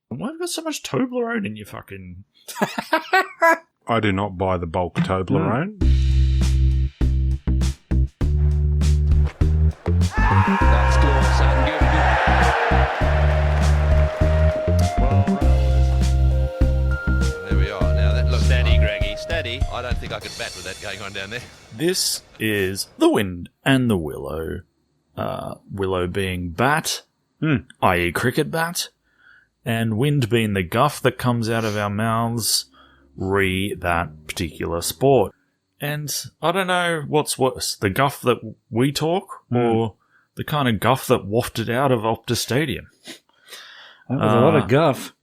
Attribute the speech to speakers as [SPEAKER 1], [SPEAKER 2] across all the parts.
[SPEAKER 1] Why have you got so much Toblerone in your fucking...
[SPEAKER 2] I do not buy the bulk Toblerone.
[SPEAKER 3] That's close and good. There we are. Now that looks steady, Greggy, steady. I don't think I could bat with that going on down there.
[SPEAKER 1] This is the Wind and the Willow. Willow being bat, i.e. cricket bat, and wind being the guff that comes out of our mouths, re that particular sport. And I don't know what's worse, the guff that we talk or the kind of guff that wafted out of Optus Stadium.
[SPEAKER 4] That was a lot of guff.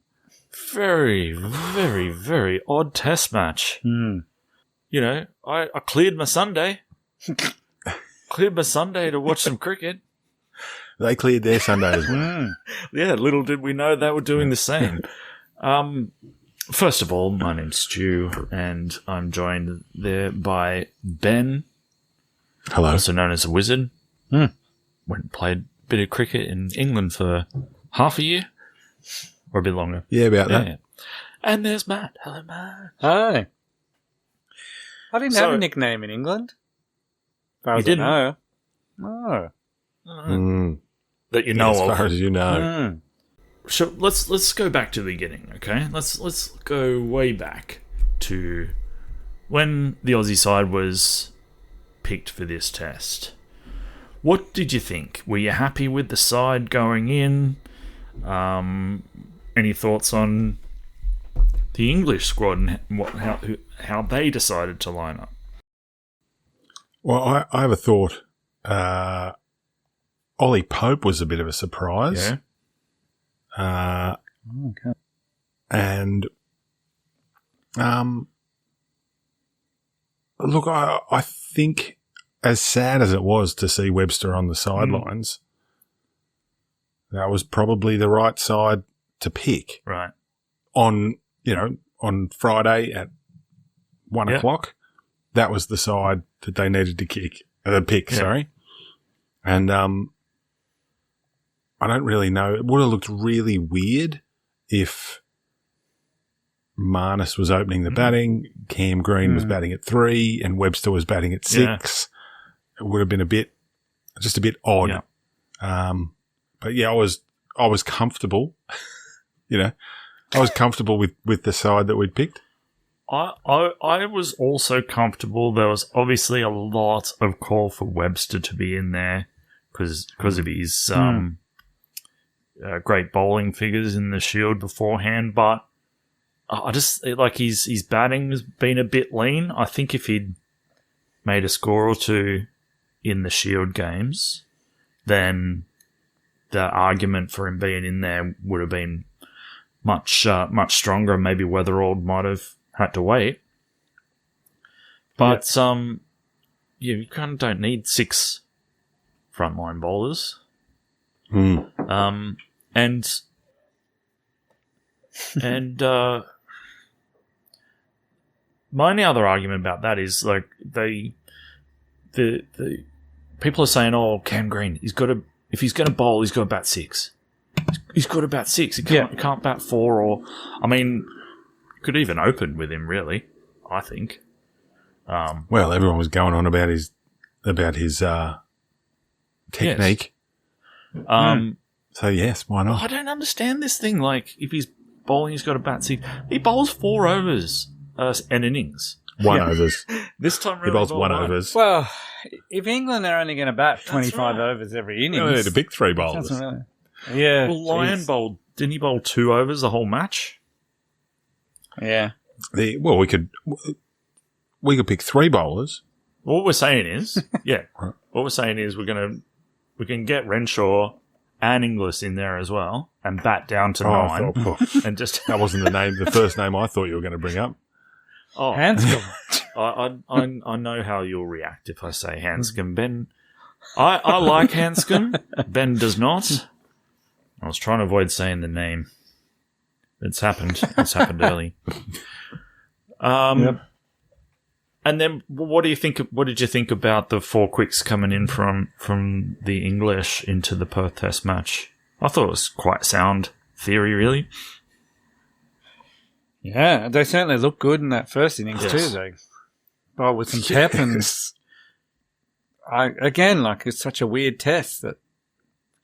[SPEAKER 1] Very, very, very odd test match. You know, I cleared my Sunday. Cleared my Sunday to watch some cricket.
[SPEAKER 2] They cleared their Sunday as well.
[SPEAKER 1] Yeah, little did we know they were doing the same. First of all, my name's Stu, and I'm joined there by Ben.
[SPEAKER 2] Hello.
[SPEAKER 1] Also known as the Wizard. Went and played a bit of cricket in England for half a year. Or a bit longer.
[SPEAKER 2] Yeah, about that.
[SPEAKER 1] Yeah. And there's Matt. Hello, Matt.
[SPEAKER 4] Hi. I didn't have a nickname in England.
[SPEAKER 1] You didn't?
[SPEAKER 4] No. No.
[SPEAKER 1] That you know
[SPEAKER 2] as
[SPEAKER 1] of.
[SPEAKER 2] far as you know.
[SPEAKER 1] So let's go back to the beginning, okay? Let's go way back to when the Aussie side was picked for this test. What did you think? Were you happy with the side going in? Any thoughts on the English squad and how they decided to line up?
[SPEAKER 2] Well, I have a thought. Ollie Pope was a bit of a surprise.
[SPEAKER 1] Yeah.
[SPEAKER 4] Okay.
[SPEAKER 2] And look, I think as sad as it was to see Webster on the sidelines, that was probably the right side to pick.
[SPEAKER 1] Right.
[SPEAKER 2] On Friday at 1 o'clock, that was the side that they needed to pick.
[SPEAKER 1] Yeah.
[SPEAKER 2] Sorry. And I don't really know. It would have looked really weird if Marnus was opening the batting, Cam Green was batting at 3, and Webster was batting at 6. It would have been just a bit odd.
[SPEAKER 1] Yeah.
[SPEAKER 2] But yeah, I was comfortable. I was comfortable with the side that we'd picked.
[SPEAKER 1] I was also comfortable. There was obviously a lot of call for Webster to be in there because of his great bowling figures in the Shield beforehand. But I just his batting has been a bit lean. I think if he'd made a score or two in the Shield games, then the argument for him being in there would have been much stronger. Maybe Weatherald might have had to wait. But you kind of don't need 6 frontline bowlers. And my only other argument about that is like the people are saying, "Oh, Cam Green, if he's going to bowl, he's got to bat 6. He's got to bat 6. He can't bat 4 or, I mean, could even open with him, really, I think.
[SPEAKER 2] Well, everyone was going on about his technique.
[SPEAKER 1] Yes.
[SPEAKER 2] So, yes, why not?
[SPEAKER 1] I don't understand this thing. Like, if he's bowling, he's got to bat 6. He bowls 4 overs an innings.
[SPEAKER 2] 1 overs.
[SPEAKER 1] This time around,
[SPEAKER 2] He bowls 1 overs.
[SPEAKER 4] Well, if England are only going to bat 25 overs every innings...
[SPEAKER 2] They need to pick 3 bowlers.
[SPEAKER 4] Yeah.
[SPEAKER 1] Well, Lyon bowled... Didn't he bowl 2 overs the whole match?
[SPEAKER 4] Yeah.
[SPEAKER 2] We could pick 3 bowlers.
[SPEAKER 1] What we're saying is... What we're saying is we can get Renshaw and Inglis in there as well and bat down to 9 and just...
[SPEAKER 2] That wasn't the first name I thought you were going to bring up.
[SPEAKER 1] Oh,
[SPEAKER 4] Hanscom.
[SPEAKER 1] I know how you'll react if I say Hanscom. Ben, I like Hanscom. Ben does not. I was trying to avoid saying the name. It's happened. It's happened early. And then, what do you think? What did you think about the 4 quicks coming in from the English into the Perth Test match? I thought it was quite sound theory, really.
[SPEAKER 4] Yeah, they certainly looked good in that first innings too. They bowled with some pep, and it's such a weird test that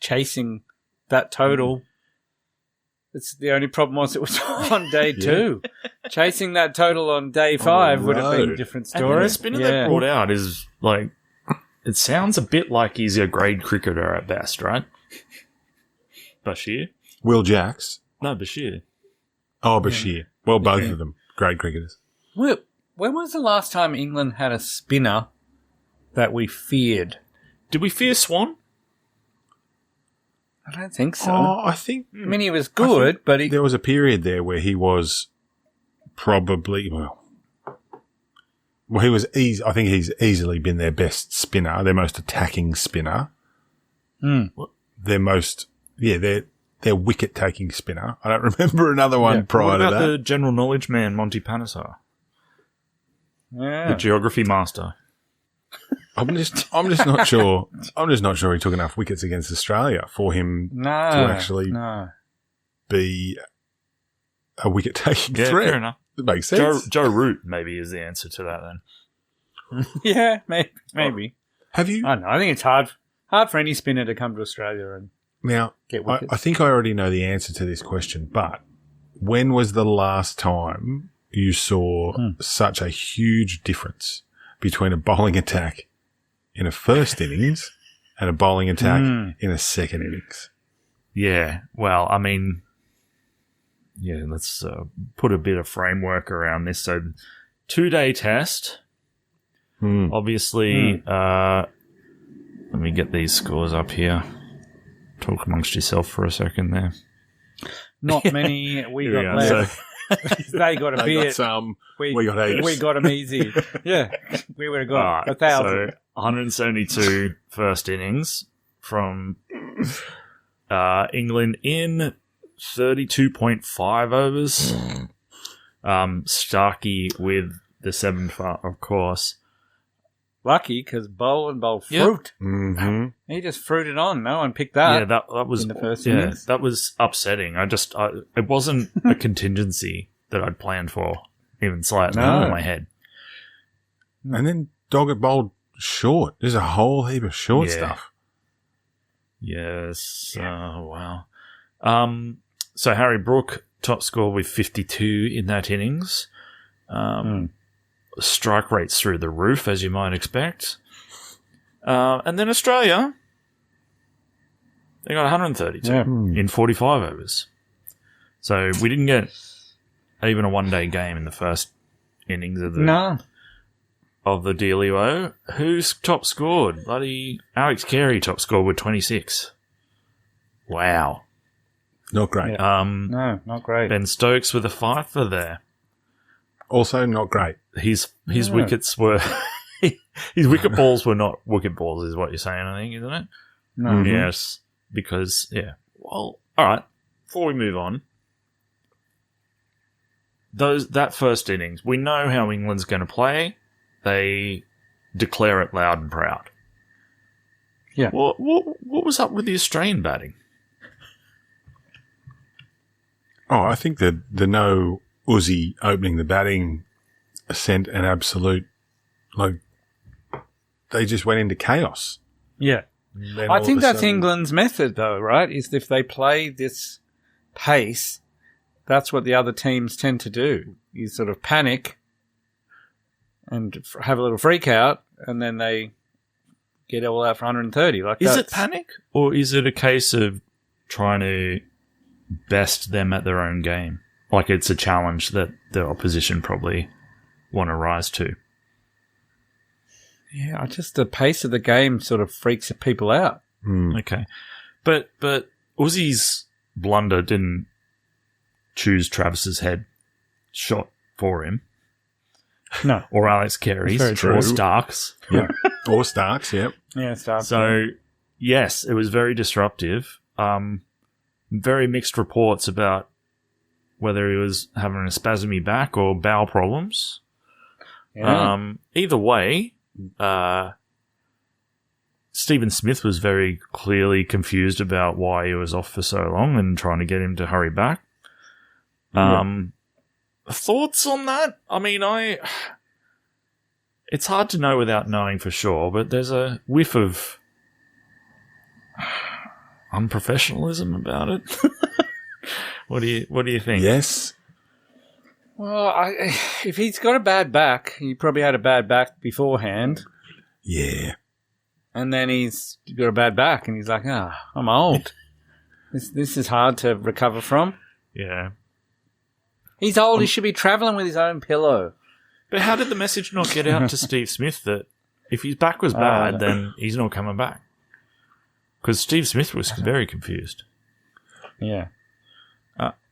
[SPEAKER 4] chasing that total. It's the only problem was it was on day 2. Chasing that total on day 5 would have been a different story.
[SPEAKER 1] And the spinner they brought out is like, it sounds a bit like he's a grade cricketer at best, right? Bashir?
[SPEAKER 2] Will Jacks.
[SPEAKER 1] No, Bashir.
[SPEAKER 2] Oh, Bashir. Well, both of them. Great cricketers.
[SPEAKER 4] When was the last time England had a spinner that we feared?
[SPEAKER 1] Did we fear Swan?
[SPEAKER 4] I don't think so.
[SPEAKER 2] Oh, I think...
[SPEAKER 4] I mean, he was good, but
[SPEAKER 2] there was a period there where he was probably... Well, he was easy. I think he's easily been their best spinner, their most attacking spinner. Their most... Yeah, their wicket-taking spinner. I don't remember another one prior to that.
[SPEAKER 1] What about the general knowledge man, Monty Panesar?
[SPEAKER 4] Yeah.
[SPEAKER 1] The geography master.
[SPEAKER 2] I'm just not sure. I'm just not sure he took enough wickets against Australia for him to actually be a wicket-taking threat.
[SPEAKER 1] Fair enough.
[SPEAKER 2] It makes sense.
[SPEAKER 1] Joe Root maybe is the answer to that then.
[SPEAKER 4] Yeah, maybe.
[SPEAKER 2] Have you?
[SPEAKER 4] I don't know. I think it's hard for any spinner to come to Australia and
[SPEAKER 2] Now,
[SPEAKER 4] get wickets.
[SPEAKER 2] I think I already know the answer to this question, but when was the last time you saw such a huge difference between a bowling attack in a first innings and a bowling attack in a second innings?
[SPEAKER 1] Yeah, well, I mean, let's put a bit of framework around this. So, 2-day test. Obviously, let me get these scores up here. Talk amongst yourself for a second there.
[SPEAKER 4] Not many we got left. They got a bit.
[SPEAKER 2] We got heaps.
[SPEAKER 4] We got them easy. Yeah, we would have got 1,000.
[SPEAKER 1] So 172 first innings from England in 32.5 overs. Starkey with the 7-for, of course.
[SPEAKER 4] Lucky, because bowl fruit.
[SPEAKER 2] Mm-hmm.
[SPEAKER 4] He just fruited on. No one picked that.
[SPEAKER 1] Yeah, that was
[SPEAKER 4] in the first innings.
[SPEAKER 1] That was upsetting. It wasn't a contingency that I'd planned for, even slightly in my head.
[SPEAKER 2] And then Doggett bowled short. There's a whole heap of short stuff.
[SPEAKER 1] Yes. Wow. So Harry Brook top score with 52 in that innings. Strike rates through the roof, as you might expect. And then Australia, they got 132 in 45 overs. So we didn't get even a one-day game in the first innings of the dealio. Who's top scored? Bloody Alex Carey top scored with 26. Wow.
[SPEAKER 2] Not great.
[SPEAKER 4] No, not great.
[SPEAKER 1] Ben Stokes with a fifer there.
[SPEAKER 2] Also not great.
[SPEAKER 1] His wickets were... his wicket balls were not wicket balls, is what you're saying, I think, isn't it?
[SPEAKER 4] No.
[SPEAKER 1] Yes, because, Well, all right. Before we move on, that first innings, we know how England's going to play. They declare it loud and proud.
[SPEAKER 4] Yeah.
[SPEAKER 1] What was up with the Australian batting?
[SPEAKER 2] Oh, I think the no Uzi opening the batting sent an absolute, they just went into chaos.
[SPEAKER 4] Yeah. I think that's England's method, though, right? Is if they play this pace, that's what the other teams tend to do. You sort of panic and have a little freak out, and then they get all out for 130.
[SPEAKER 1] Is it panic, or is it a case of trying to best them at their own game? Like it's a challenge that the opposition probably want to rise to.
[SPEAKER 4] Yeah, just the pace of the game sort of freaks people out.
[SPEAKER 1] Okay. But Uzi's blunder didn't choose Travis's head shot for him.
[SPEAKER 4] No.
[SPEAKER 1] Or Alex Carey's. Or Stark's.
[SPEAKER 2] Yeah. Or Stark's, yep.
[SPEAKER 4] Yeah, Stark's.
[SPEAKER 1] So, yes, it was very disruptive. Very mixed reports about whether he was having a spasmy back or bowel problems.
[SPEAKER 4] Yeah.
[SPEAKER 1] Either way, Stephen Smith was very clearly confused about why he was off for so long and trying to get him to hurry back. thoughts on that? I mean, it's hard to know without knowing for sure, but there's a whiff of unprofessionalism about it. What do you think?
[SPEAKER 2] Yes.
[SPEAKER 4] Well, if he's got a bad back, he probably had a bad back beforehand.
[SPEAKER 2] Yeah.
[SPEAKER 4] And then he's got a bad back, and he's like, I'm old. This is hard to recover from.
[SPEAKER 1] Yeah.
[SPEAKER 4] He's old. He should be travelling with his own pillow.
[SPEAKER 1] But how did the message not get out to Steve Smith that if his back was bad, then he's not coming back? Because Steve Smith was very confused.
[SPEAKER 4] Yeah.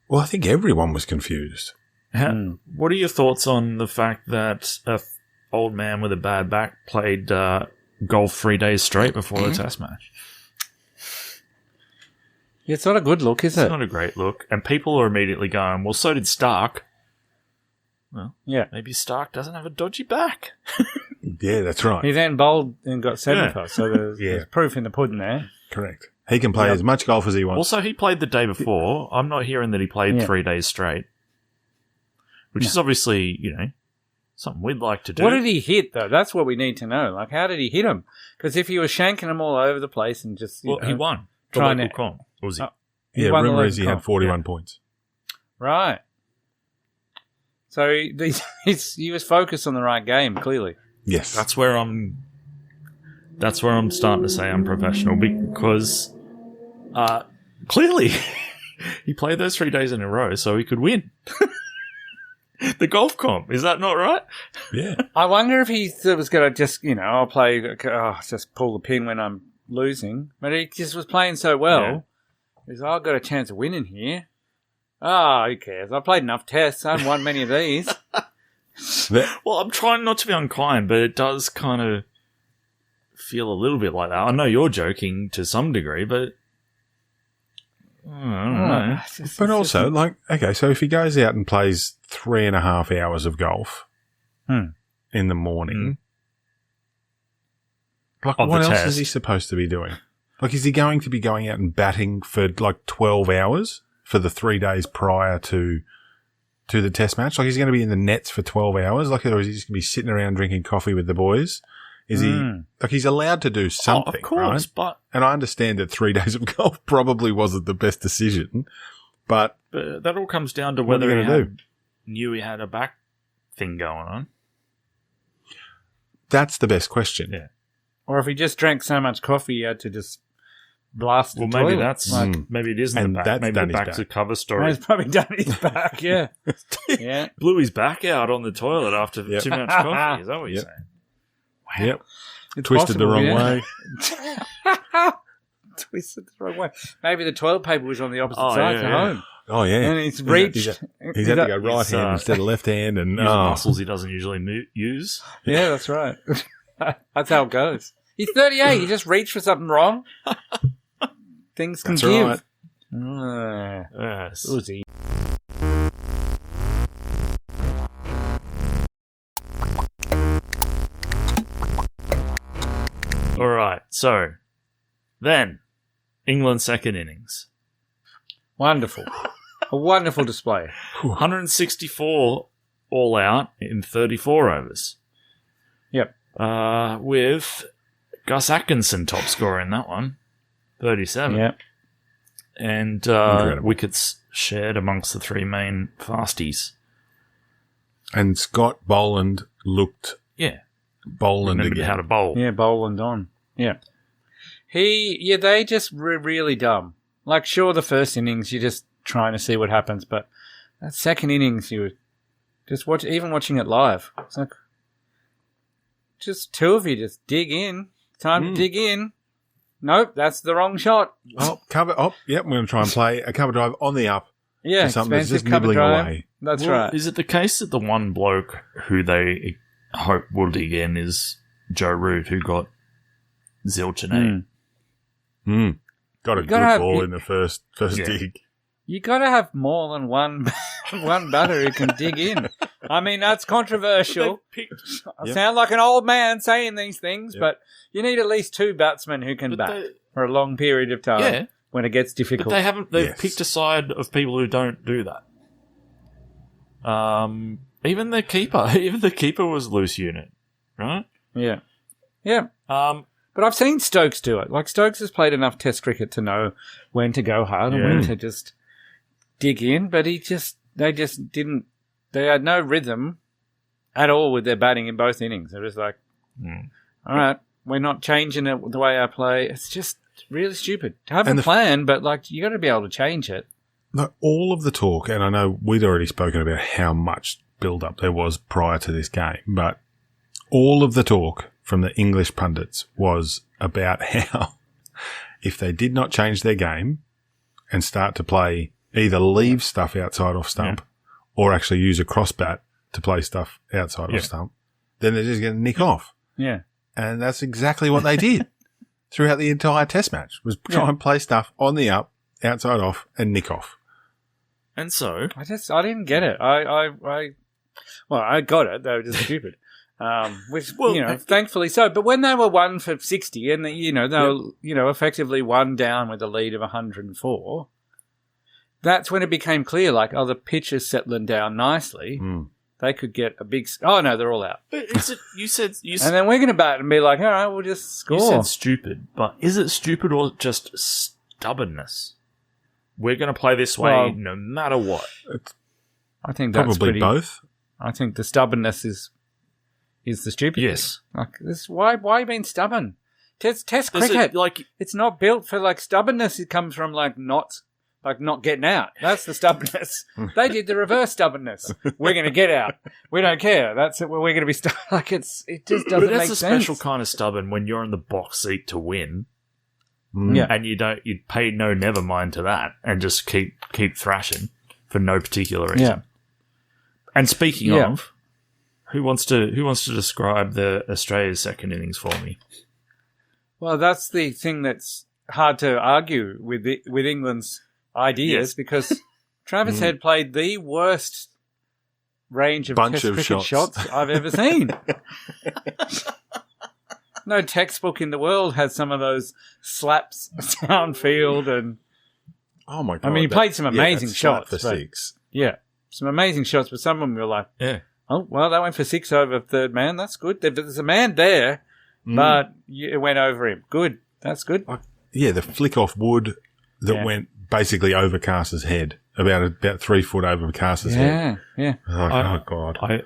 [SPEAKER 2] Well, I think everyone was confused.
[SPEAKER 1] What are your thoughts on the fact that an old man with a bad back played golf 3 days straight before the test match?
[SPEAKER 4] Yeah, it's not a good look, is it?
[SPEAKER 1] It's not a great look. And people are immediately going, well, so did Stark. Well, yeah, maybe Stark doesn't have a dodgy back.
[SPEAKER 2] Yeah, that's right.
[SPEAKER 4] He then bowled and got 75, so there's proof in the pudding there.
[SPEAKER 2] Correct. He can play as much golf as he wants.
[SPEAKER 1] Also, he played the day before. I'm not hearing that he played 3 days straight, which is obviously, something we'd like to do.
[SPEAKER 4] What did he hit, though? That's what we need to know. Like, how did he hit him? Because if he was shanking them all over the place and just,
[SPEAKER 1] he won the local comp, was he?
[SPEAKER 2] Rumour is he had 41 points.
[SPEAKER 4] Right. So he was focused on the right game, clearly.
[SPEAKER 2] Yes.
[SPEAKER 1] That's where I'm starting to say unprofessional, because clearly he played those 3 days in a row so he could win the golf comp. Is that not right?
[SPEAKER 2] Yeah.
[SPEAKER 4] I wonder if he was going to just, I'll play, just pull the pin when I'm losing. But he just was playing so well. Yeah. He's I've got a chance of winning here. Who cares? I've played enough tests. I haven't won many of these.
[SPEAKER 1] Well, I'm trying not to be unkind, but it does kind of feel a little bit like that. I know you're joking to some degree, but I don't know.
[SPEAKER 2] But also, so if he goes out and plays 3.5 hours of golf in the morning, what else is he supposed to be doing? Is he going to be going out and batting for 12 hours for the 3 days prior to the test match? He's going to be in the nets for 12 hours? Or is he just going to be sitting around drinking coffee with the boys? Is he he's allowed to do something,
[SPEAKER 1] of course,
[SPEAKER 2] right? And I understand that 3 days of golf probably wasn't the best decision, but
[SPEAKER 1] that all comes down to whether he knew he had a back thing going on.
[SPEAKER 2] That's the best question.
[SPEAKER 1] Yeah.
[SPEAKER 4] Or if he just drank so much coffee, he had to just blast the
[SPEAKER 1] toilet.
[SPEAKER 4] Maybe
[SPEAKER 1] that's maybe it isn't the back. Maybe the back's a cover story.
[SPEAKER 4] He's probably done his back. Yeah. Yeah.
[SPEAKER 1] Blew his back out on the toilet after too much coffee. Is that what you're saying?
[SPEAKER 2] Wow. Yep. Twisted the wrong way.
[SPEAKER 4] Twisted the wrong way. Maybe the toilet paper was on the opposite side to home.
[SPEAKER 2] Oh, yeah.
[SPEAKER 4] And he's reached.
[SPEAKER 2] He's had to go right hand instead of left hand. And
[SPEAKER 1] muscles he doesn't usually use.
[SPEAKER 4] Yeah, that's right. That's how it goes. He's 38. He just reached for something wrong. Things can give.
[SPEAKER 1] Right. Yes.
[SPEAKER 4] Uzi.
[SPEAKER 1] All right. So, then, England's second innings.
[SPEAKER 4] Wonderful. A wonderful display.
[SPEAKER 1] 164 all out in 34 overs.
[SPEAKER 4] Yep.
[SPEAKER 1] With Gus Atkinson top scorer in that one, 37.
[SPEAKER 4] Yep.
[SPEAKER 1] And wickets shared amongst the three main fasties.
[SPEAKER 2] And Scott Boland looked...
[SPEAKER 1] Yeah.
[SPEAKER 2] Boland
[SPEAKER 1] remembered
[SPEAKER 2] again.
[SPEAKER 1] how to bowl.
[SPEAKER 4] Yeah, Boland on. Yeah. They just really dumb. Sure, the first innings, you're just trying to see what happens, but that second innings, you were just watching it live. It's like, just two of you just dig in. Time to dig in. Nope, that's the wrong shot.
[SPEAKER 2] Oh, cover. Oh, yep, we're going to try and play a cover drive on the up.
[SPEAKER 4] Yeah,
[SPEAKER 2] expensive
[SPEAKER 4] just cover drive. Away. That's right.
[SPEAKER 1] Is it the case that the one bloke who they hope will dig in is Joe Root, who got zilch and eight?
[SPEAKER 2] Got a good ball in the first dig.
[SPEAKER 4] You got to have more than one batter who can dig in. I mean, that's controversial. I sound like an old man saying these things, but you need at least two batsmen who can bat for a long period of time when it gets difficult.
[SPEAKER 1] But they've picked a side of people who don't do that. Even the keeper was loose unit, right?
[SPEAKER 4] Yeah. Yeah. But I've seen Stokes do it. Like, Stokes has played enough Test cricket to know when to go hard and when to just dig in, but they just didn't. They had no rhythm at all with their batting in both innings. It was like, all right, we're not changing it the way I play. It's just really stupid. Have a plan, but like you got to be able to change it.
[SPEAKER 2] No, all of the talk, and I know we'd already spoken about how much build-up there was prior to this game, but all of the talk from the English pundits was about how if they did not change their game and start to play, either leave stuff outside off stump or actually use a cross bat to play stuff outside off stump, then they're just going to nick off.
[SPEAKER 4] Yeah.
[SPEAKER 2] And that's exactly what they did throughout the entire test match, was try and play stuff on the up, outside off, and nick off.
[SPEAKER 1] And so
[SPEAKER 4] I didn't get it. I got it. They were just stupid. Which, thankfully so. But when they were 1 for 60 and, they were, effectively one down with a lead of 104, that's when it became clear, like, the pitch is settling down nicely. They could get a big... Oh, no, they're all out.
[SPEAKER 1] But you said...
[SPEAKER 4] And then we're going to bat and be like, all right, we'll just score.
[SPEAKER 1] You said stupid, but is it stupid or just stubbornness? We're going to play this way no matter what.
[SPEAKER 4] I think that's
[SPEAKER 2] probably both.
[SPEAKER 4] I think the stubbornness is the stupid.
[SPEAKER 1] Yes.
[SPEAKER 4] Like this, why are you being stubborn? Test cricket, it's not built for like stubbornness. It comes from not getting out. That's the stubbornness. They did the reverse stubbornness. We're going to get out. We don't care. That's it. We're going to be it just doesn't make sense.
[SPEAKER 1] That's a special kind of stubborn when you're in the box seat to win.
[SPEAKER 4] Yeah.
[SPEAKER 1] And you pay no never mind to that and just keep thrashing for no particular reason.
[SPEAKER 4] Yeah.
[SPEAKER 1] And speaking of, who wants to describe the Australia's second innings for me?
[SPEAKER 4] Well, that's the thing that's hard to argue with England's ideas because Travis Head played the worst range of Test cricket shots I've ever seen. No textbook in the world has some of those slaps downfield and...
[SPEAKER 2] Oh, my God.
[SPEAKER 4] I mean, he played some amazing shots.
[SPEAKER 2] For six.
[SPEAKER 4] Yeah, some amazing shots, but some of them were like, oh, well, that went for 6 over third man. That's good. There's a man there, but it went over him. Good. That's good.
[SPEAKER 2] Yeah, the flick off wood that went basically over Carter's head, about 3 foot over Carter's head.
[SPEAKER 4] Yeah.
[SPEAKER 2] Oh, God.
[SPEAKER 1] I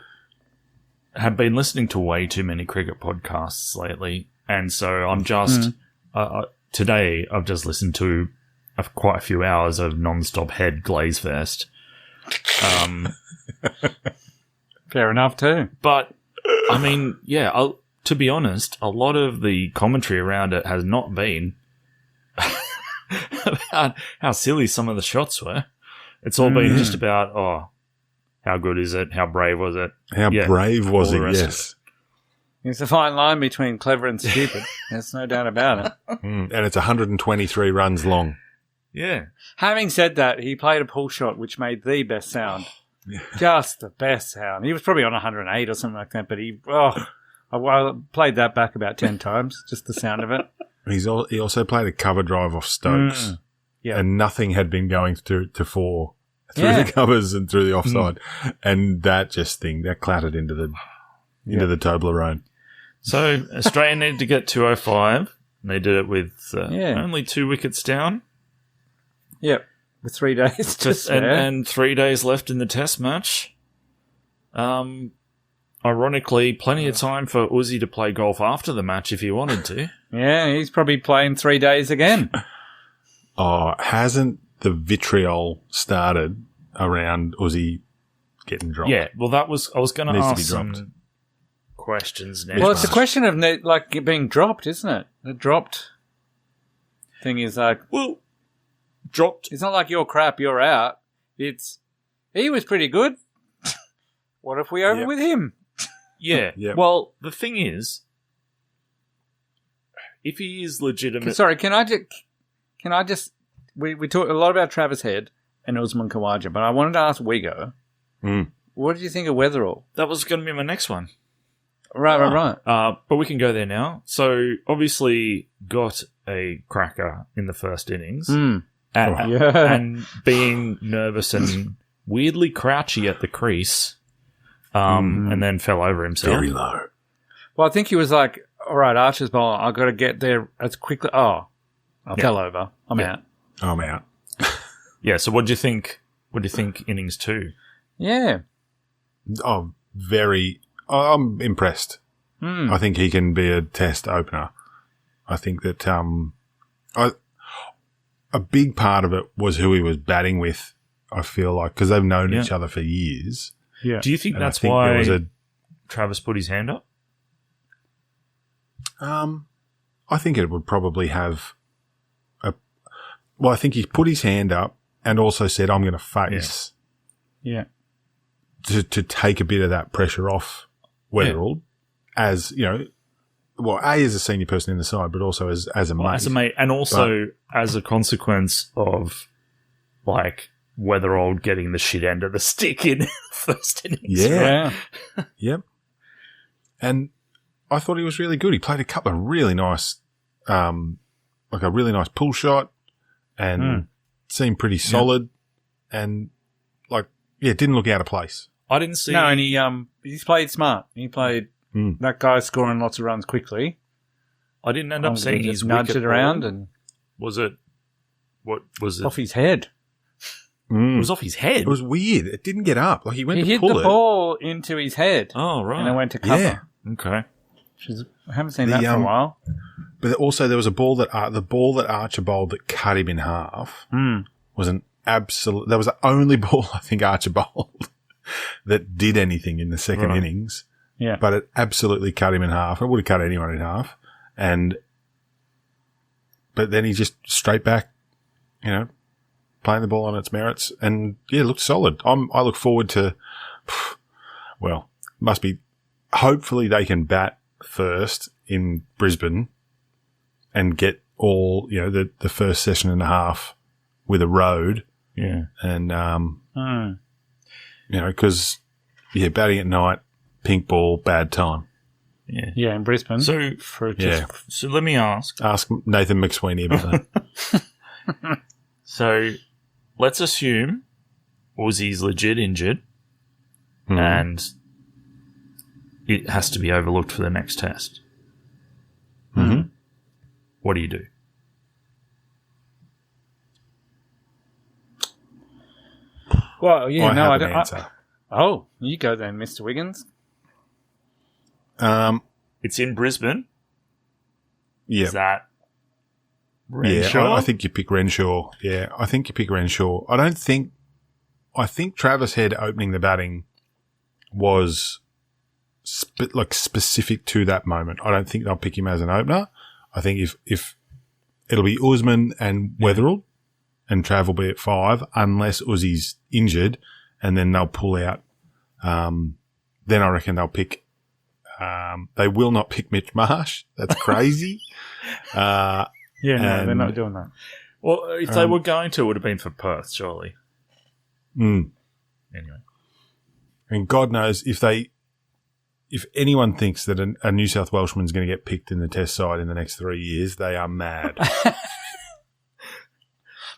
[SPEAKER 1] have been listening to way too many cricket podcasts lately, and so I'm just... today, I've just listened to quite a few hours of non-stop Head glaze fest.
[SPEAKER 4] Fair enough, too.
[SPEAKER 1] But, I mean, to be honest, a lot of the commentary around it has not been about how silly some of the shots were. It's all been just about, how good is it? How brave was it?
[SPEAKER 2] How brave was it? Yes.
[SPEAKER 4] It's a fine line between clever and stupid. There's no doubt about it.
[SPEAKER 2] And it's 123 runs long.
[SPEAKER 1] Yeah.
[SPEAKER 4] Having said that, he played a pull shot which made the best sound. Just the best sound. He was probably on 108 or something like that, but I played that back about 10 times, just the sound of it.
[SPEAKER 2] He also played a cover drive off Stokes. And nothing had been going to four through the covers and through the offside. And that clattered into the Toblerone.
[SPEAKER 1] So Australia needed to get 205. And they did it with only 2 wickets down.
[SPEAKER 4] Yep. With 3 days
[SPEAKER 1] and 3 days left in the test match. Ironically, plenty of time for Uzi to play golf after the match if he wanted to.
[SPEAKER 4] Yeah, he's probably playing 3 days again.
[SPEAKER 2] Hasn't the vitriol started around Uzi getting dropped?
[SPEAKER 1] Yeah, well, I was going to ask some questions now.
[SPEAKER 4] Well, it's a question of it being dropped, isn't it? The dropped thing is
[SPEAKER 1] dropped.
[SPEAKER 4] It's not like you're crap, you're out. He was pretty good. What if we over with him?
[SPEAKER 1] Yeah. Yep. Well, the thing is, if he is legitimate...
[SPEAKER 4] Sorry, can I just... We talked a lot about Travis Head and Usman Khawaja, but I wanted to ask Wigo, what did you think of Weatherall?
[SPEAKER 1] That was going to be my next one.
[SPEAKER 4] Right.
[SPEAKER 1] But we can go there now. So, obviously, got a cracker in the first innings. And being nervous and weirdly crouchy at the crease, and then fell over himself.
[SPEAKER 2] Very low.
[SPEAKER 4] Well, I think he was like, all right, Archer's ball, I've got to get there as quickly. Oh, I fell over. I'm out.
[SPEAKER 2] I'm out.
[SPEAKER 1] Yeah, so what do you think? What do you think innings 2?
[SPEAKER 4] Yeah.
[SPEAKER 2] Oh, I'm impressed. I think he can be a test opener. I think that a big part of it was who he was batting with, I feel like, because they've known each other for years.
[SPEAKER 4] Yeah.
[SPEAKER 1] Do you think
[SPEAKER 2] And
[SPEAKER 1] that's
[SPEAKER 2] I think
[SPEAKER 1] why
[SPEAKER 2] there was
[SPEAKER 1] Travis put his hand up?
[SPEAKER 2] I think it would probably have I think he put his hand up and also said, I'm going to face
[SPEAKER 4] Yeah.
[SPEAKER 2] to take a bit of that pressure off Weatherald as, you know, well, as a senior person in the side, but also as a mate.
[SPEAKER 1] As a mate, and also as a consequence of, like, Weatherald getting the shit end of the stick in first innings.
[SPEAKER 2] Yeah. Yep. And I thought he was really good. He played a couple of really nice, like a really nice pull shot and seemed pretty solid and, like, didn't look out of place.
[SPEAKER 1] I didn't see...
[SPEAKER 4] No, and he's played smart. He played that guy scoring lots of runs quickly.
[SPEAKER 1] I didn't end up seeing his
[SPEAKER 4] nudge
[SPEAKER 1] wicket
[SPEAKER 4] it around
[SPEAKER 1] ball.
[SPEAKER 4] and
[SPEAKER 1] Was it... What was it?
[SPEAKER 4] off his head.
[SPEAKER 1] It was off his head?
[SPEAKER 2] It was weird. It didn't get up. Like, he went
[SPEAKER 4] He
[SPEAKER 2] to
[SPEAKER 4] hit
[SPEAKER 2] pull
[SPEAKER 4] the
[SPEAKER 2] it.
[SPEAKER 4] ball into his head.
[SPEAKER 1] Oh, right.
[SPEAKER 4] And it went to cover.
[SPEAKER 2] Yeah.
[SPEAKER 1] Okay.
[SPEAKER 4] I haven't seen that for a while.
[SPEAKER 2] But also there was a ball that the ball that Archer bowled that cut him in half was an absolute. That was the only ball I think Archer bowled that did anything in the second innings.
[SPEAKER 4] Yeah.
[SPEAKER 2] But it absolutely cut him in half. It would have cut anyone in half. But then he just straight back, you know, playing the ball on its merits, and looked solid. I look forward to. Well, must be. Hopefully they can bat first in Brisbane and get all, you know, the first session and a half with a road.
[SPEAKER 1] Yeah.
[SPEAKER 2] And, you know, because, batting at night, pink ball, bad time.
[SPEAKER 1] Yeah.
[SPEAKER 4] Yeah, in Brisbane.
[SPEAKER 1] So, so let me ask.
[SPEAKER 2] Ask Nathan McSweeney about that.
[SPEAKER 1] So, let's assume Aussie's legit injured and it has to be overlooked for the next test.
[SPEAKER 2] Mm-hmm.
[SPEAKER 1] What do you do?
[SPEAKER 4] Well,
[SPEAKER 2] I have an answer.
[SPEAKER 4] You go then, Mr. Wiggins.
[SPEAKER 1] It's in Brisbane.
[SPEAKER 2] Yeah.
[SPEAKER 1] Is that
[SPEAKER 2] Yeah,
[SPEAKER 1] Renshaw?
[SPEAKER 2] I think you pick Renshaw. Yeah, I think you pick Renshaw. I think Travis Head opening the batting was specific to that moment. I don't think they'll pick him as an opener. I think if it'll be Usman and Weatherald and Trav will be at 5 unless Uzi's injured and then they'll pull out. Then I reckon they'll pick, they will not pick Mitch Marsh. That's crazy.
[SPEAKER 4] No, they're not doing that.
[SPEAKER 1] Well, if they were going to, it would have been for Perth, surely. Anyway.
[SPEAKER 2] And God knows if anyone thinks that a New South Welshman's going to get picked in the test side in the next 3 years, they are mad.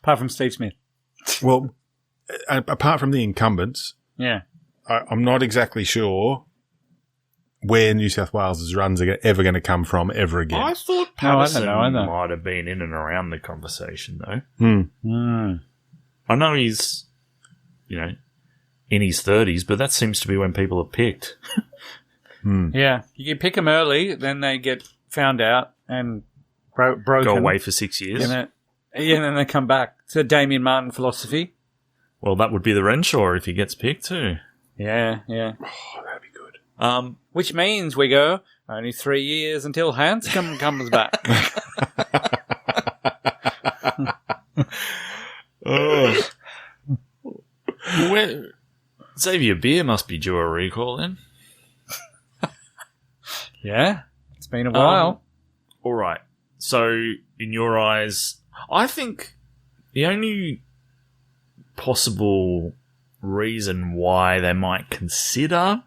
[SPEAKER 4] Apart from Steve Smith.
[SPEAKER 2] Well, apart from the incumbents,
[SPEAKER 4] Yeah.
[SPEAKER 2] I'm not exactly sure where New South Wales' runs are ever going to come from ever again.
[SPEAKER 1] I thought
[SPEAKER 4] No, I don't
[SPEAKER 1] Patterson
[SPEAKER 4] know either.
[SPEAKER 1] might have been in and around the conversation, though. I know he's, in his 30s, but that seems to be when people are picked.
[SPEAKER 4] Yeah. You can pick them early, then they get found out and broken.
[SPEAKER 1] Go away for 6 years.
[SPEAKER 4] And then they come back. It's a Damien Martin philosophy.
[SPEAKER 1] Well, that would be the Renshaw if he gets picked too.
[SPEAKER 4] Yeah.
[SPEAKER 2] Oh, that'd be good.
[SPEAKER 4] Which means we go only 3 years until Hanscom comes back.
[SPEAKER 1] Xavier Beer must be due a recall then.
[SPEAKER 4] Yeah. It's been a while.
[SPEAKER 1] All right. So, in your eyes, I think the only possible reason why they might consider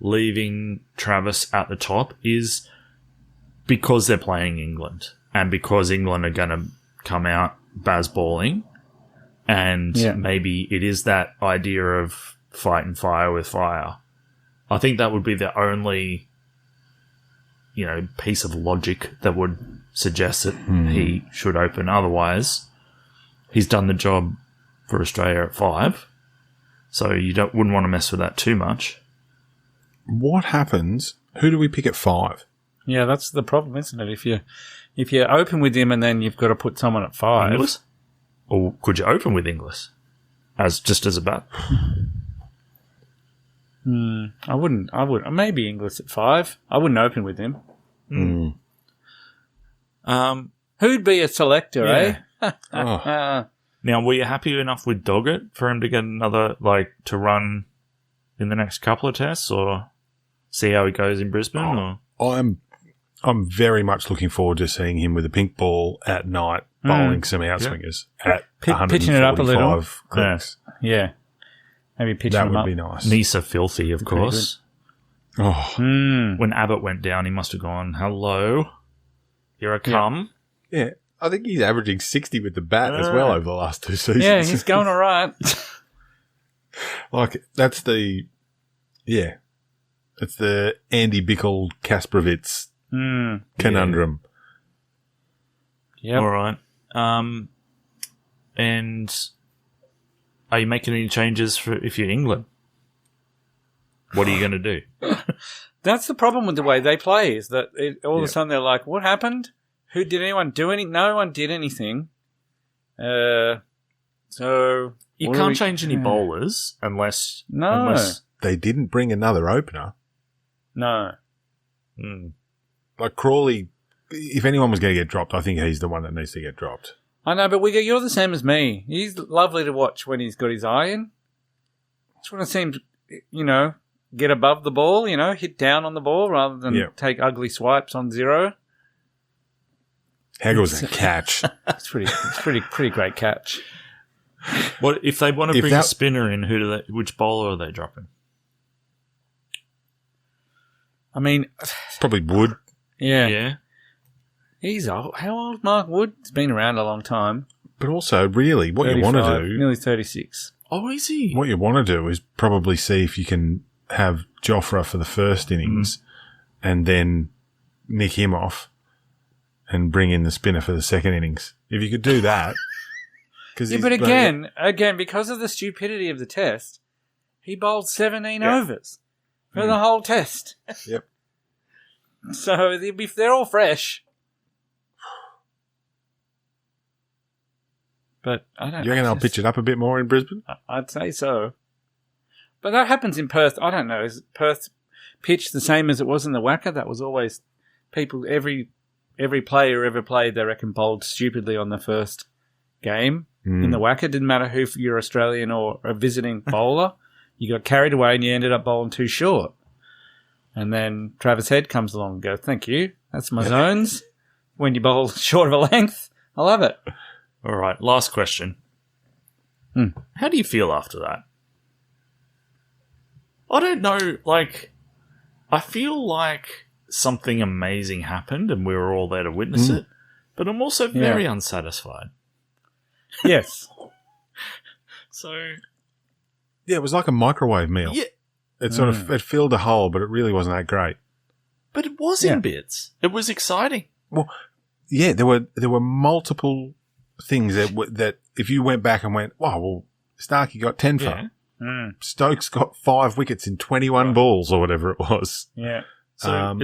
[SPEAKER 1] leaving Travis at the top is because they're playing England and because England are going to come out Baz balling. And maybe it is that idea of fighting fire with fire. I think that would be the only, piece of logic that would suggest that he should open. Otherwise, he's done the job for Australia at 5, so you wouldn't want to mess with that too much.
[SPEAKER 2] What happens? Who do we pick at 5?
[SPEAKER 4] Yeah, that's the problem, isn't it? If you open with him and then you've got to put someone at 5.
[SPEAKER 1] Inglis? Or could you open with Inglis just as a bat?
[SPEAKER 4] I wouldn't. Maybe Inglis at 5. I wouldn't open with him. Who'd be a selector, eh?
[SPEAKER 1] Now, were you happy enough with Doggett for him to get another, to run in the next couple of tests, or see how he goes in Brisbane?
[SPEAKER 2] I'm very much looking forward to seeing him with a pink ball at night, bowling some outswingers at
[SPEAKER 4] pitching it up a little.
[SPEAKER 2] Clicks.
[SPEAKER 4] Yeah. Maybe pitching
[SPEAKER 2] that
[SPEAKER 4] him
[SPEAKER 2] would
[SPEAKER 4] up.
[SPEAKER 2] be nice.
[SPEAKER 1] Nisa filthy, of course.
[SPEAKER 2] Oh.
[SPEAKER 1] When Abbott went down, he must have gone, hello, here I come.
[SPEAKER 2] Yeah. I think he's averaging 60 with the bat as well over the last 2 seasons.
[SPEAKER 4] Yeah, he's going all right.
[SPEAKER 2] That's the... Yeah. It's the Andy Bickle-Kasparovitz conundrum.
[SPEAKER 1] Yeah. All right. And are you making any changes if you're England? What are you going to do?
[SPEAKER 4] That's the problem with the way they play, is that all of a sudden they're like, what happened? Did anyone do anything? No one did anything. So
[SPEAKER 1] you can't change any bowlers unless
[SPEAKER 2] they didn't bring another opener.
[SPEAKER 4] No.
[SPEAKER 2] Like Crawley, if anyone was going to get dropped, I think he's the one that needs to get dropped.
[SPEAKER 4] I know, but you're the same as me. He's lovely to watch when he's got his eye in. Just want to see him, get above the ball, hit down on the ball rather than take ugly swipes on 0.
[SPEAKER 2] How good was that catch?
[SPEAKER 4] It's pretty great catch.
[SPEAKER 1] What if they want to bring a spinner in? Which bowler are they dropping?
[SPEAKER 4] I mean,
[SPEAKER 2] probably Wood.
[SPEAKER 1] Yeah.
[SPEAKER 4] He's old. How old, Mark Wood? He's been around a long time.
[SPEAKER 2] But also, really, what you want to do...
[SPEAKER 4] Nearly 36.
[SPEAKER 1] Oh, is he?
[SPEAKER 2] What you want to do is probably see if you can have Jofra for the first innings and then nick him off and bring in the spinner for the second innings. If you could do that...
[SPEAKER 4] but again, because of the stupidity of the test, he bowled 17 overs for the whole test.
[SPEAKER 2] Yep.
[SPEAKER 4] So if they're all fresh... But I don't know.
[SPEAKER 2] You reckon they'll pitch it up a bit more in Brisbane?
[SPEAKER 4] I'd say so. But that happens in Perth. I don't know. Is Perth pitch the same as it was in the WACA? That was always people, every player ever played, they reckon, bowled stupidly on the first game in the WACA. Didn't matter if you're Australian or a visiting bowler. You got carried away and you ended up bowling too short. And then Travis Head comes along and goes, thank you. That's my zones. When you bowl short of a length, I love it.
[SPEAKER 1] All right, last question. How do you feel after that? I don't know, I feel like something amazing happened and we were all there to witness it, but I'm also very unsatisfied.
[SPEAKER 4] Yes.
[SPEAKER 1] So...
[SPEAKER 2] Yeah, it was like a microwave meal.
[SPEAKER 1] Yeah.
[SPEAKER 2] It sort of, it filled a hole, but it really wasn't that great.
[SPEAKER 1] But it was in bits. It was exciting.
[SPEAKER 2] Well, yeah, there were multiple... things that if you went back and went, wow, well, Starkey got 10 for. Stokes got 5 wickets in 21 balls or whatever it was.
[SPEAKER 4] Yeah.
[SPEAKER 1] So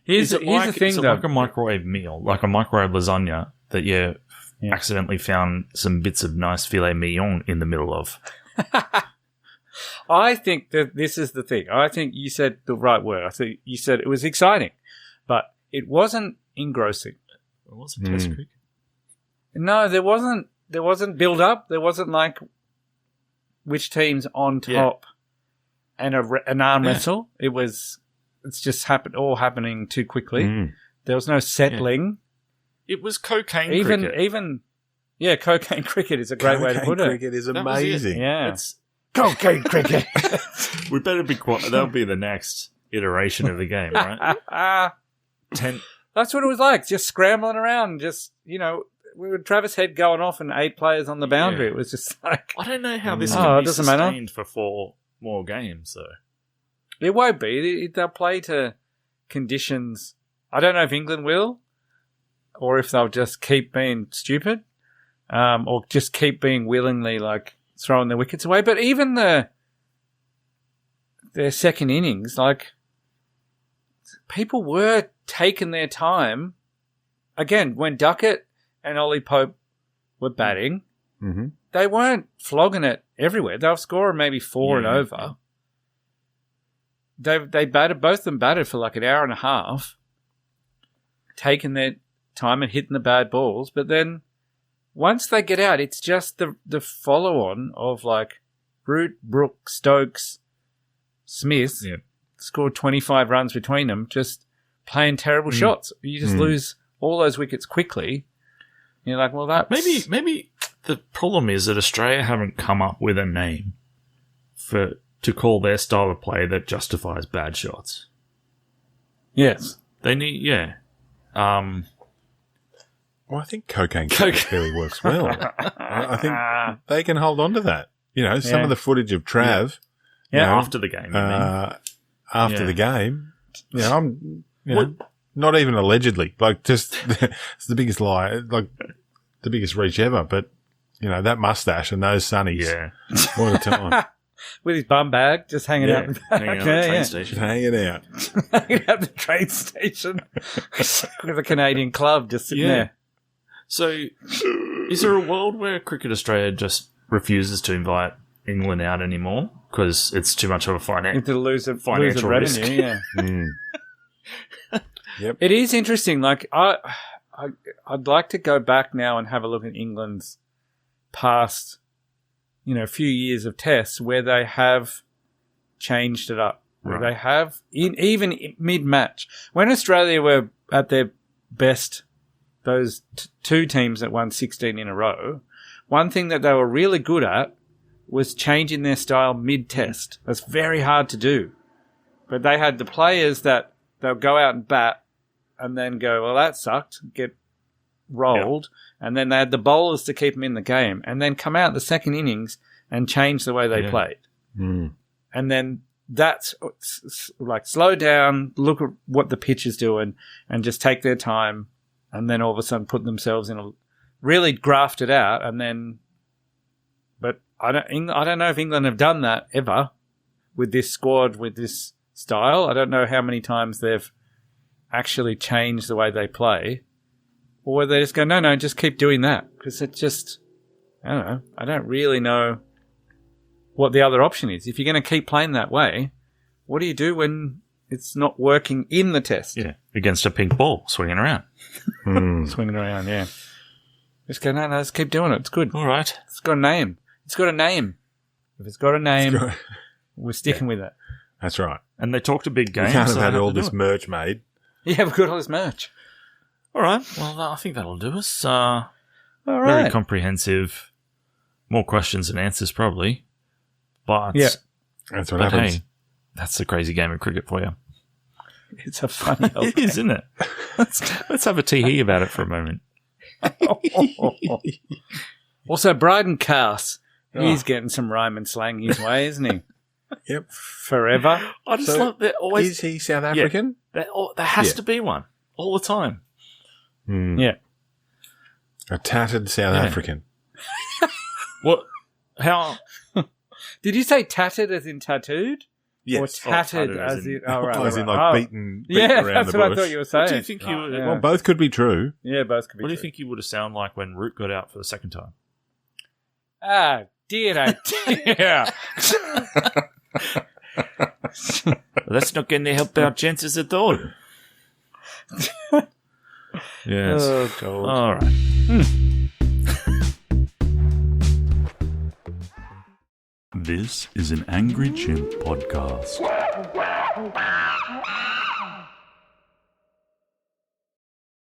[SPEAKER 4] Here's the thing, though.
[SPEAKER 1] Like a microwave meal, like a microwave lasagna that you accidentally found some bits of nice filet mignon in the middle of.
[SPEAKER 4] I think that this is the thing. I think you said the right word. I think you said it was exciting, but it wasn't engrossing.
[SPEAKER 1] It wasn't test cricket.
[SPEAKER 4] No, there wasn't build up. There wasn't like which team's on top and an arm wrestle. It's just happening too quickly. There was no settling.
[SPEAKER 1] It was cocaine cricket.
[SPEAKER 4] Cocaine cricket is a great way to put it.
[SPEAKER 2] Cocaine cricket is amazing.
[SPEAKER 4] Yeah.
[SPEAKER 1] It's cocaine cricket. We better be quiet. That'll be the next iteration of the game, right?
[SPEAKER 4] That's what it was like, just scrambling around, just, with Travis Head going off and 8 players on the boundary. Yeah. It was just like...
[SPEAKER 1] I don't know how this can be sustained for 4 more games, though.
[SPEAKER 4] It won't be. They'll play to conditions. I don't know if England will, or if they'll just keep being stupid, or just keep being willingly like throwing their wickets away. But even their second innings, like people were taking their time. Again, when Duckett and Ollie Pope were batting, they weren't flogging it everywhere. They were scoring maybe 4 and over. They batted, both of them batted for like an hour and a half, taking their time and hitting the bad balls. But then once they get out, it's just the follow-on of like Root, Brooke, Stokes, Smith scored 25 runs between them, just playing terrible shots. You just lose all those wickets quickly. You're like, well, that
[SPEAKER 1] maybe the problem is that Australia haven't come up with a name to call their style of play that justifies bad shots.
[SPEAKER 4] Yes.
[SPEAKER 1] They need,
[SPEAKER 2] well, I think cocaine really works well. I think they can hold on to that. You know, some of the footage of Trav.
[SPEAKER 1] You know, after the game.
[SPEAKER 2] After the game. You know, I'm, not even allegedly. Like, just, it's the biggest lie, like, the biggest reach ever. But, you know, that mustache and those sunnies. Yeah. What a time.
[SPEAKER 4] With his bum bag, just hanging out.
[SPEAKER 1] Hanging out at the train station.
[SPEAKER 2] Hanging out.
[SPEAKER 4] Hanging out at the train station. With a Canadian club just sitting there.
[SPEAKER 1] So, is there a world where Cricket Australia just refuses to invite England out anymore? Because it's too much of a financial risk.
[SPEAKER 4] Revenue,
[SPEAKER 2] Yep.
[SPEAKER 4] It is interesting. Like, I'd like to go back now and have a look at England's past, few years of tests where they have changed it up. Where they have, even mid-match. When Australia were at their best, those 2 teams that won 16 in a row, one thing that they were really good at was changing their style mid-test. That's very hard to do. But they had the players that they'll go out and bat and then go, well, that sucked, get rolled. Yep. And then they had the bowlers to keep them in the game and then come out the second innings and change the way they played. And then that's like slow down, look at what the pitch is doing and just take their time and then all of a sudden put themselves in a really graft it out. And then, but I don't know if England have done that ever with this squad, with this style. I don't know how many times they've actually changed the way they play, or whether they just go, no, just keep doing that. Because it just, I don't know. I don't really know what the other option is. If you're going to keep playing that way, what do you do when it's not working in the test?
[SPEAKER 1] Yeah, against a pink ball, swinging around.
[SPEAKER 4] Swinging around, yeah. Just go, no, just keep doing it. It's good.
[SPEAKER 1] All right.
[SPEAKER 4] It's got a name. It's got a name. If it's got a name, we're sticking with it.
[SPEAKER 2] That's right.
[SPEAKER 1] And they talked a big game.
[SPEAKER 2] We can't have had all this merch made.
[SPEAKER 4] Yeah, we've got all this merch.
[SPEAKER 1] All right. Well, I think that'll do us.
[SPEAKER 4] All right.
[SPEAKER 1] Very comprehensive. More questions than answers, probably. But
[SPEAKER 2] that's what happens.
[SPEAKER 1] Hey, that's a crazy game of cricket for you.
[SPEAKER 4] It's a funny old
[SPEAKER 1] It is, isn't it? Let's have a tee-hee about it for a moment.
[SPEAKER 4] Also, Bryden Cass, he's getting some rhyme and slang his way, isn't he?
[SPEAKER 2] Yep.
[SPEAKER 4] Forever.
[SPEAKER 1] I just love that. Always
[SPEAKER 2] is he South African?
[SPEAKER 1] There has to be one all the time.
[SPEAKER 4] Yeah.
[SPEAKER 2] A tattered South African.
[SPEAKER 1] What? How?
[SPEAKER 4] Did you say tattered as in tattooed?
[SPEAKER 2] Yes.
[SPEAKER 4] Or tattered as in... Oh, right.
[SPEAKER 2] As in like beaten around the bush.
[SPEAKER 4] Yeah, that's what I thought you were saying.
[SPEAKER 1] What do you think you would...
[SPEAKER 2] Well, both could be true.
[SPEAKER 4] Yeah, both could be true.
[SPEAKER 1] What do you think you would have sounded like when Root got out for the second time?
[SPEAKER 4] Ah, dear, oh dear.
[SPEAKER 1] Well, that's not going to help our chances at all. Yes.
[SPEAKER 4] Oh, God.
[SPEAKER 1] All right. This is an Angry Chimp podcast.